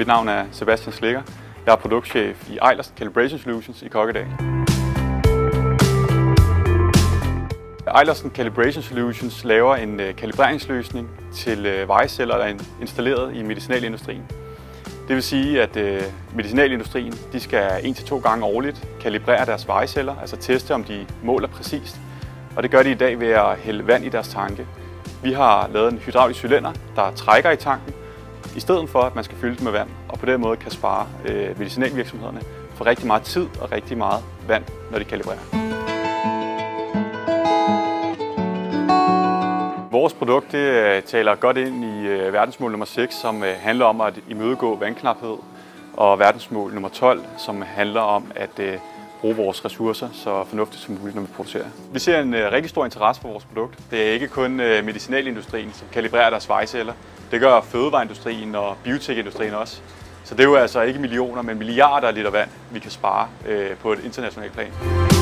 Mit navn er Sebastian Slikker. Jeg er produktchef i Eilersen Calibration Solutions i Kokkedal. Eilersen Calibration Solutions laver en kalibreringsløsning til vejceller, der er installeret i medicinalindustrien. Det vil sige, at medicinalindustrien skal 1-2 gange årligt kalibrere deres vejceller, altså teste, om de måler præcist. Og det gør de i dag ved at hælde vand i deres tanke. Vi har lavet en hydraulisk cylinder, der trækker i tanken, i stedet for at man skal fylde den med vand, og på den måde kan spare medicinalvirksomhederne for rigtig meget tid og rigtig meget vand, når de kalibrerer. Vores produkt taler godt ind i verdensmål nummer 6, som handler om at imødegå vandknaphed, og verdensmål nummer 12, som handler om at bruge vores ressourcer så fornuftigt som muligt, når vi producerer. Vi ser en rigtig stor interesse for vores produkt. Det er ikke kun medicinalindustrien, som kalibrerer deres vejceller. Det gør fødevareindustrien og biotekindustrien også. Så det er jo altså ikke millioner, men milliarder af liter vand, vi kan spare på et internationalt plan.